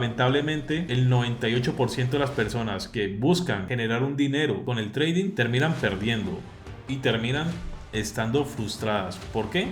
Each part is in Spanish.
lamentablemente el 98% de las personas que buscan generar un dinero con el trading terminan perdiendo y terminan estando frustradas. ¿Por qué?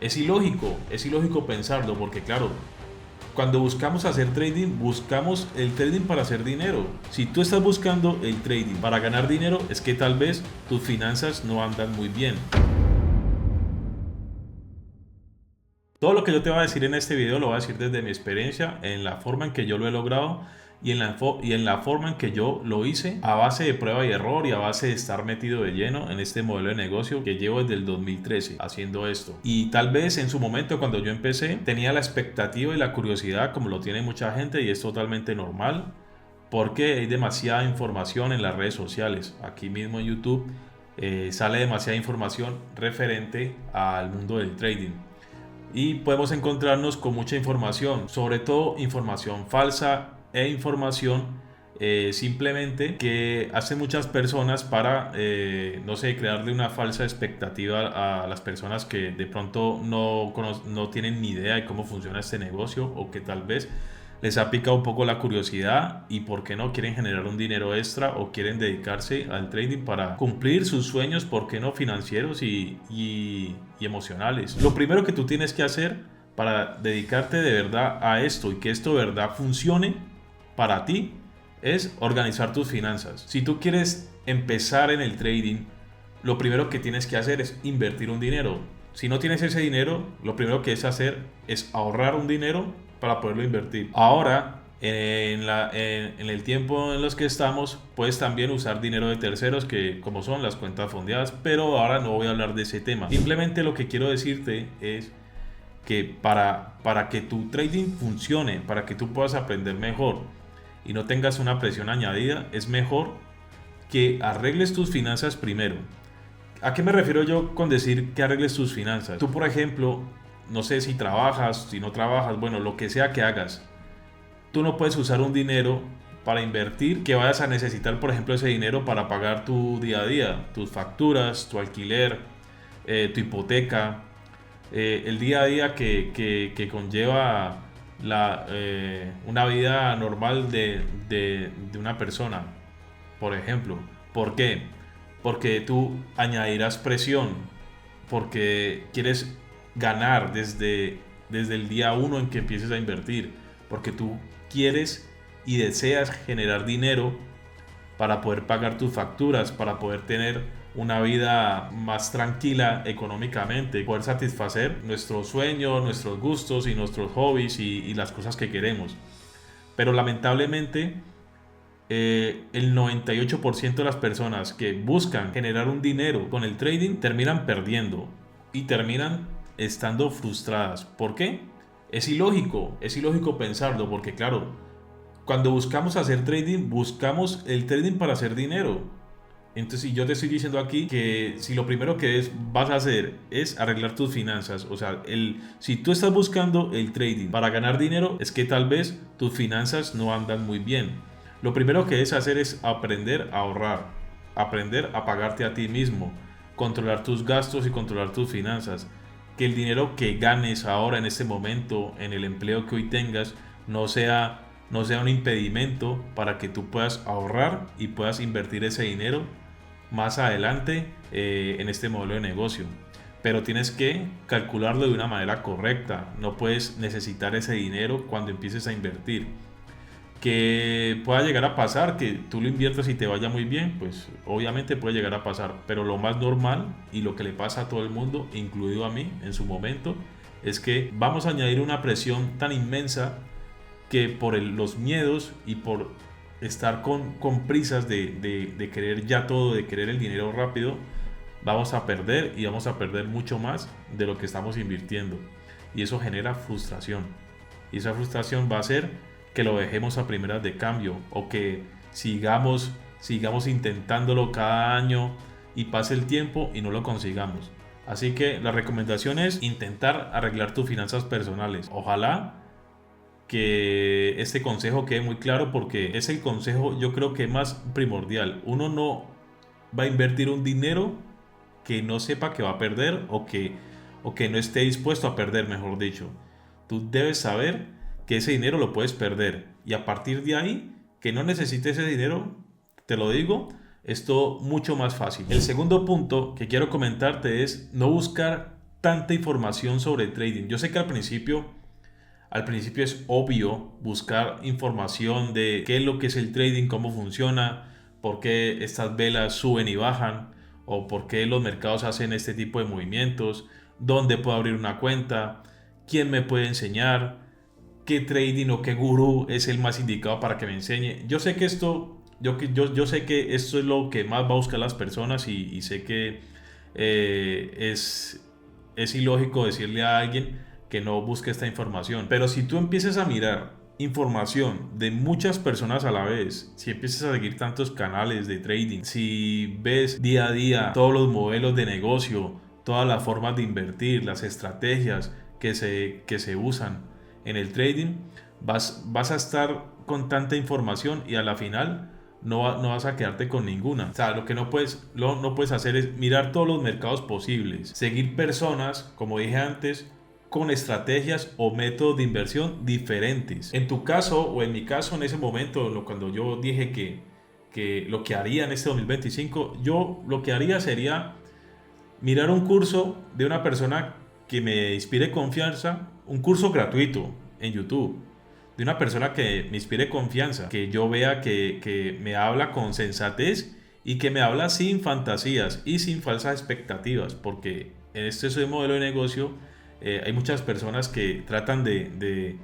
Es ilógico pensarlo, porque claro, cuando buscamos hacer trading, buscamos el trading para hacer dinero. Si tú estás buscando el trading para ganar dinero, es que tal vez tus finanzas no andan muy bien. Todo lo que yo te voy a decir en este video lo voy a decir desde mi experiencia, en la forma en que yo lo he logrado y en la forma en que yo lo hice a base de prueba y error y a base de estar metido de lleno en este modelo de negocio que llevo desde el 2013 haciendo esto. Y tal vez en su momento cuando yo empecé tenía la expectativa y la curiosidad como lo tiene mucha gente, y es totalmente normal porque hay demasiada información en las redes sociales. Aquí mismo en YouTube sale demasiada información referente al mundo del trading. Y podemos encontrarnos con mucha información, sobre todo información falsa e información simplemente que hacen muchas personas para, no sé, crearle una falsa expectativa a las personas que de pronto no tienen ni idea de cómo funciona este negocio, o que tal vez les ha picado un poco la curiosidad y por qué no quieren generar un dinero extra o quieren dedicarse al trading para cumplir sus sueños, por qué no financieros y emocionales. Lo primero que tú tienes que hacer para dedicarte de verdad a esto y que esto de verdad funcione para ti es organizar tus finanzas. Si tú quieres empezar en el trading, lo primero que tienes que hacer es invertir un dinero. Si no tienes ese dinero, lo primero que es hacer es ahorrar un dinero para poderlo invertir. Ahora, en el tiempo en los que estamos, puedes también usar dinero de terceros, que como son las cuentas fondeadas, pero ahora no voy a hablar de ese tema. Simplemente lo que quiero decirte es que para que tu trading funcione, para que tú puedas aprender mejor y no tengas una presión añadida, es mejor que arregles tus finanzas primero. ¿A qué me refiero yo con decir que arregles tus finanzas? Tú, por ejemplo, no sé si trabajas, si no trabajas, bueno, lo que sea que hagas, tú no puedes usar un dinero para invertir que vayas a necesitar, por ejemplo, ese dinero para pagar tu día a día, tus facturas, tu alquiler, tu hipoteca, el día a día que conlleva una vida normal de una persona, por ejemplo. ¿Por qué? Porque tú añadirás presión, porque quieres ganar desde el día uno en que empieces a invertir, porque tú quieres y deseas generar dinero para poder pagar tus facturas, para poder tener una vida más tranquila económicamente, poder satisfacer nuestros sueños, nuestros gustos y nuestros hobbies y las cosas que queremos. Pero lamentablemente el 98% de las personas que buscan generar un dinero con el trading terminan perdiendo y terminan estando frustradas. ¿Por qué? Es ilógico pensarlo, porque claro, cuando buscamos hacer trading, buscamos el trading para hacer dinero. Entonces, si yo te estoy diciendo aquí que si lo primero que vas a hacer es arreglar tus finanzas, o sea, si tú estás buscando el trading para ganar dinero, es que tal vez tus finanzas no andan muy bien. Lo primero que debes hacer es aprender a ahorrar, aprender a pagarte a ti mismo, controlar tus gastos y controlar tus finanzas. Que el dinero que ganes ahora en este momento, en el empleo que hoy tengas, no sea un impedimento para que tú puedas ahorrar y puedas invertir ese dinero más adelante en este modelo de negocio. Pero tienes que calcularlo de una manera correcta. No puedes necesitar ese dinero cuando empieces a invertir. Que pueda llegar a pasar que tú lo inviertas y te vaya muy bien, pues obviamente puede llegar a pasar, pero lo más normal y lo que le pasa a todo el mundo, incluido a mí en su momento, es que vamos a añadir una presión tan inmensa que por los miedos y por estar con prisas de querer ya todo, de querer el dinero rápido, vamos a perder y vamos a perder mucho más de lo que estamos invirtiendo, y eso genera frustración, y esa frustración va a hacer que lo dejemos a primeras de cambio, o que sigamos intentándolo cada año y pase el tiempo y no lo consigamos. Así que la recomendación es intentar arreglar tus finanzas personales. Ojalá que este consejo quede muy claro, porque es el consejo, yo creo, que más primordial. Uno no va a invertir un dinero que no sepa que va a perder, o que no esté dispuesto a perder, mejor dicho. Tú debes saber que ese dinero lo puedes perder, y a partir de ahí, que no necesites ese dinero, te lo digo, es todo mucho más fácil. El segundo punto que quiero comentarte es no buscar tanta información sobre trading. Yo sé que al principio es obvio buscar información de qué es lo que es el trading, cómo funciona, por qué estas velas suben y bajan, o por qué los mercados hacen este tipo de movimientos, dónde puedo abrir una cuenta, quién me puede enseñar, qué trading o qué gurú es el más indicado para que me enseñe. Yo sé que esto es lo que más va a buscar las personas y sé que es ilógico decirle a alguien que no busque esta información. Pero si tú empiezas a mirar información de muchas personas a la vez, si empiezas a seguir tantos canales de trading, si ves día a día todos los modelos de negocio, todas las formas de invertir, las estrategias que se usan en el trading, vas a estar con tanta información y a la final no vas a quedarte con ninguna. O sea, lo que no puedes hacer es mirar todos los mercados posibles, seguir personas, como dije antes, con estrategias o métodos de inversión diferentes. En tu caso o en mi caso, en ese momento, cuando yo dije que lo que haría en este 2025, yo lo que haría sería mirar un curso de una persona que me inspire confianza, un curso gratuito en YouTube, de una persona que me inspire confianza, que yo vea que me habla con sensatez y que me habla sin fantasías y sin falsas expectativas, porque en este modelo de negocio hay muchas personas que tratan de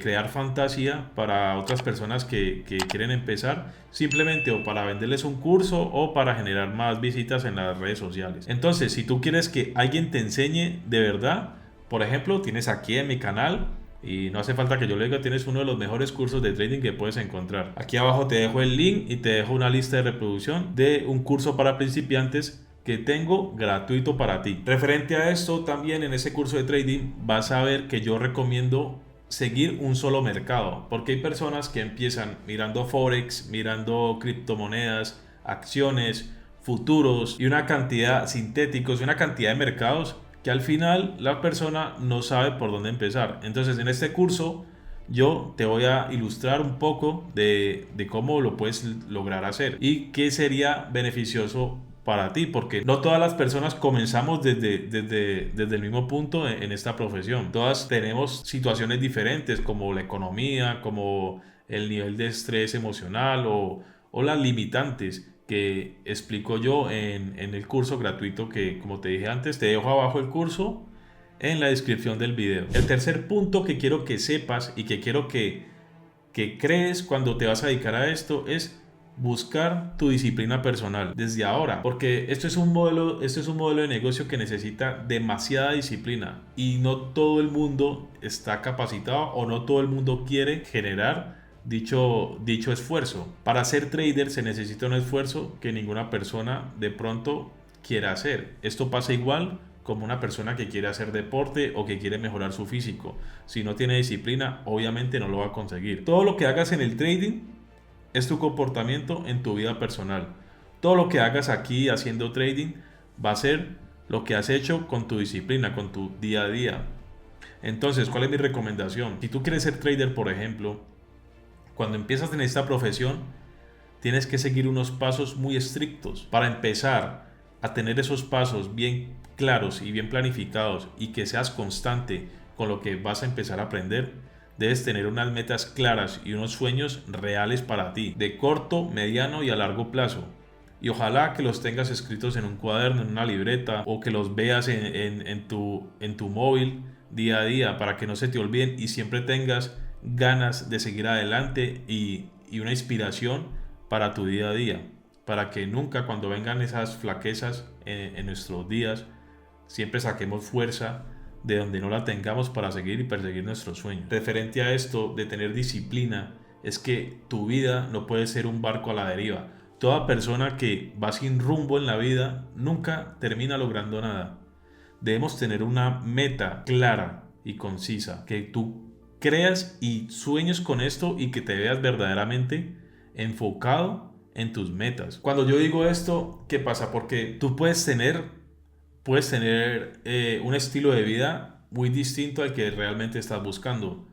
crear fantasía para otras personas que quieren empezar, simplemente o para venderles un curso o para generar más visitas en las redes sociales. Entonces, si tú quieres que alguien te enseñe de verdad, por ejemplo, tienes aquí en mi canal, y no hace falta que yo le diga, tienes uno de los mejores cursos de trading que puedes encontrar. Aquí abajo te dejo el link y te dejo una lista de reproducción de un curso para principiantes que tengo gratuito para ti. Referente a esto, también en ese curso de trading vas a ver que yo recomiendo seguir un solo mercado, porque hay personas que empiezan mirando forex, mirando criptomonedas, acciones, futuros y una cantidad sintéticos y una cantidad de mercados que al final la persona no sabe por dónde empezar. Entonces en este curso yo te voy a ilustrar un poco de cómo lo puedes lograr hacer y qué sería beneficioso para ti, porque no todas las personas comenzamos desde el mismo punto en esta profesión. Todas tenemos situaciones diferentes, como la economía, como el nivel de estrés emocional o las limitantes que explico yo en el curso gratuito que, como te dije antes, te dejo abajo el curso en la descripción del video. El tercer punto que quiero que sepas y que quiero que crees cuando te vas a dedicar a esto es buscar tu disciplina personal desde ahora, porque esto es un modelo de negocio que necesita demasiada disciplina y no todo el mundo está capacitado o no todo el mundo quiere generar dicho esfuerzo. Para ser trader se necesita un esfuerzo que ninguna persona de pronto quiera hacer. Esto pasa igual como una persona que quiere hacer deporte o que quiere mejorar su físico. Si no tiene disciplina, obviamente no lo va a conseguir. Todo lo que hagas en el trading es tu comportamiento en tu vida personal. Todo lo que hagas aquí haciendo trading va a ser lo que has hecho con tu disciplina, con tu día a día. Entonces, ¿cuál es mi recomendación? Si tú quieres ser trader, por ejemplo, cuando empiezas en esta profesión, tienes que seguir unos pasos muy estrictos. Para empezar a tener esos pasos bien claros y bien planificados y que seas constante con lo que vas a empezar a aprender, debes tener unas metas claras y unos sueños reales para ti, de corto, mediano y a largo plazo. Y ojalá que los tengas escritos en un cuaderno, en una libreta, o que los veas en tu móvil día a día para que no se te olviden y siempre tengas ganas de seguir adelante y una inspiración para tu día a día, para que nunca cuando vengan esas flaquezas en nuestros días, siempre saquemos fuerza de donde no la tengamos para seguir y perseguir nuestros sueños. Referente a esto de tener disciplina, es que tu vida no puede ser un barco a la deriva. Toda persona que va sin rumbo en la vida nunca termina logrando nada. Debemos tener una meta clara y concisa, que tú creas y sueñes con esto y que te veas verdaderamente enfocado en tus metas. Cuando yo digo esto, ¿qué pasa? Porque tú puedes tener un estilo de vida muy distinto al que realmente estás buscando.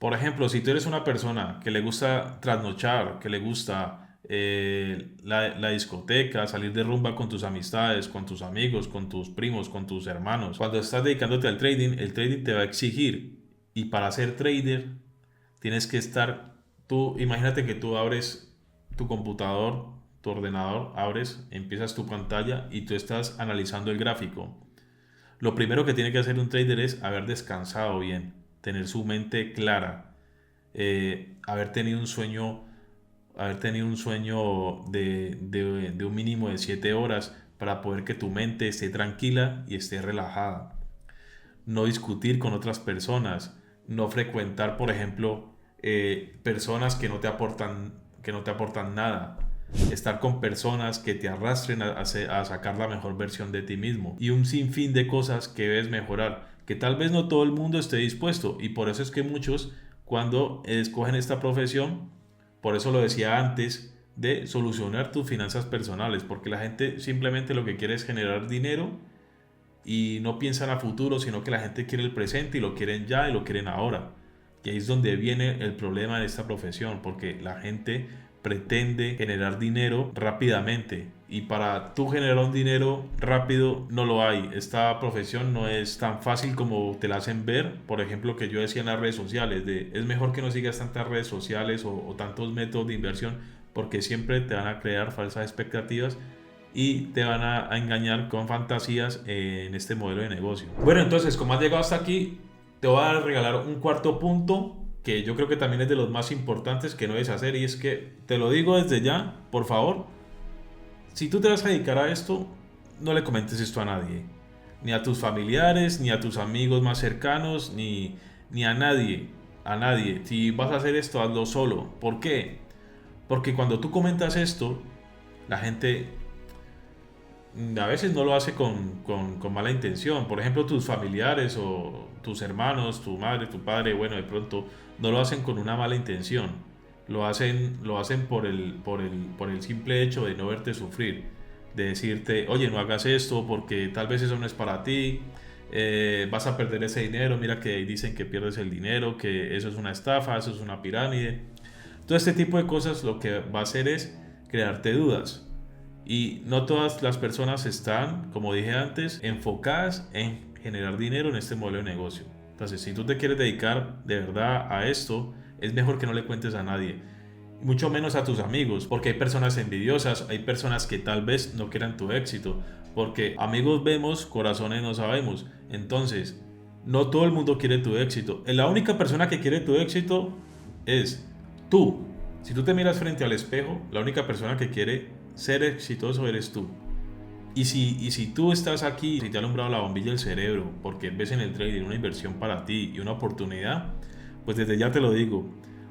Por ejemplo, si tú eres una persona que le gusta trasnochar, que le gusta la discoteca, salir de rumba con tus amistades, con tus amigos, con tus primos, con tus hermanos, cuando estás dedicándote al trading, el trading te va a exigir. Y para ser trader, tienes que estar, tú, imagínate que tú abres tu computador, tu ordenador, abres, empiezas tu pantalla y tú estás analizando el gráfico. Lo primero que tiene que hacer un trader es haber descansado bien, tener su mente clara, haber tenido un sueño, de un mínimo de 7 horas para poder que tu mente esté tranquila y esté relajada. No discutir con otras personas, no frecuentar, por ejemplo, personas que no te aportan nada. Estar con personas que te arrastren a sacar la mejor versión de ti mismo. Y un sinfín de cosas que debes mejorar, que tal vez no todo el mundo esté dispuesto. Y por eso es que muchos, cuando escogen esta profesión, por eso lo decía antes, de solucionar tus finanzas personales. Porque la gente simplemente lo que quiere es generar dinero y no piensan a futuro, sino que la gente quiere el presente y lo quieren ya y lo quieren ahora. Y ahí es donde viene el problema de esta profesión, porque la gente pretende generar dinero rápidamente y para tú generar un dinero rápido no lo hay. Esta profesión no es tan fácil como te la hacen ver. Por ejemplo, que yo decía en las redes sociales, es mejor que no sigas tantas redes sociales o tantos métodos de inversión, porque siempre te van a crear falsas expectativas y te van a engañar con fantasías en este modelo de negocio. Bueno, entonces, como has llegado hasta aquí, te voy a regalar un cuarto punto que yo creo que también es de los más importantes que no debes hacer, y es que te lo digo desde ya, por favor, si tú te vas a dedicar a esto, no le comentes esto a nadie, ni a tus familiares, ni a tus amigos más cercanos, ni a nadie, a nadie. Si vas a hacer esto, hazlo solo. ¿Por qué? Porque cuando tú comentas esto, la gente a veces no lo hace con mala intención. Por ejemplo, tus familiares o tus hermanos, tu madre, tu padre, bueno, de pronto no lo hacen con una mala intención. Lo hacen por el simple hecho de no verte sufrir, de decirte, oye, no hagas esto porque tal vez eso no es para ti, vas a perder ese dinero, mira que dicen que pierdes el dinero, que eso es una estafa, eso es una pirámide. Todo este tipo de cosas lo que va a hacer es crearte dudas. Y no todas las personas están, como dije antes, enfocadas en generar dinero en este modelo de negocio. Entonces, si tú te quieres dedicar de verdad a esto, es mejor que no le cuentes a nadie, mucho menos a tus amigos, porque hay personas envidiosas, hay personas que tal vez no quieran tu éxito, porque amigos vemos, corazones no sabemos. Entonces, no todo el mundo quiere tu éxito. La única persona que quiere tu éxito es tú. Si tú te miras frente al espejo, la única persona que quiere ser exitoso eres tú. Y si tú estás aquí, si te ha alumbrado la bombilla del cerebro, porque ves en el trading una inversión para ti y una oportunidad, pues desde ya te lo digo,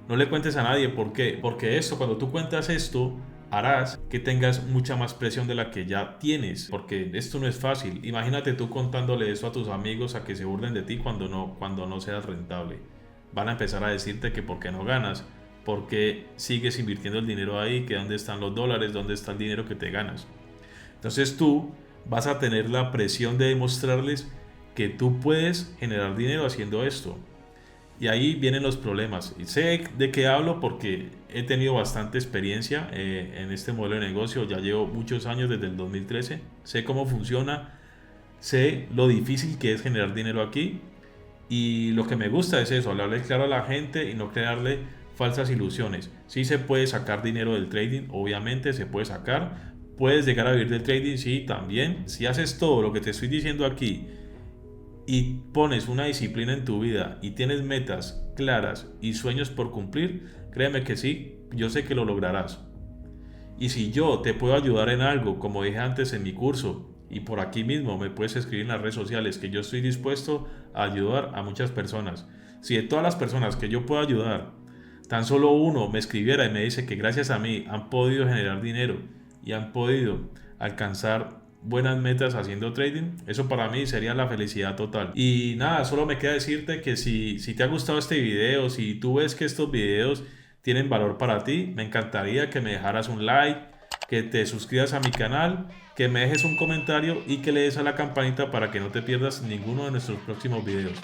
no le cuentes a nadie. ¿Por qué? Porque esto, cuando tú cuentas esto, harás que tengas mucha más presión de la que ya tienes, porque esto no es fácil. Imagínate tú contándole eso a tus amigos, a que se burlen de ti cuando no seas rentable. Van a empezar a decirte que por qué no ganas, por qué sigues invirtiendo el dinero ahí, que dónde están los dólares, dónde está el dinero que te ganas. Entonces tú vas a tener la presión de demostrarles que tú puedes generar dinero haciendo esto. Y ahí vienen los problemas. Y sé de qué hablo porque he tenido bastante experiencia en este modelo de negocio. Ya llevo muchos años, desde el 2013. Sé cómo funciona, sé lo difícil que es generar dinero aquí. Y lo que me gusta es eso, hablarle claro a la gente y no crearle falsas ilusiones. Sí se puede sacar dinero del trading, obviamente se puede sacar. Puedes llegar a vivir del trading, sí, también. Si haces todo lo que te estoy diciendo aquí y pones una disciplina en tu vida y tienes metas claras y sueños por cumplir, créeme que sí, yo sé que lo lograrás. Y si yo te puedo ayudar en algo, como dije antes en mi curso, y por aquí mismo me puedes escribir en las redes sociales, que yo estoy dispuesto a ayudar a muchas personas. Si de todas las personas que yo puedo ayudar, tan solo uno me escribiera y me dice que gracias a mí han podido generar dinero y han podido alcanzar buenas metas haciendo trading, eso para mí sería la felicidad total. Y nada, solo me queda decirte que si te ha gustado este video, si tú ves que estos videos tienen valor para ti, me encantaría que me dejaras un like, que te suscribas a mi canal, que me dejes un comentario y que le des a la campanita para que no te pierdas ninguno de nuestros próximos videos.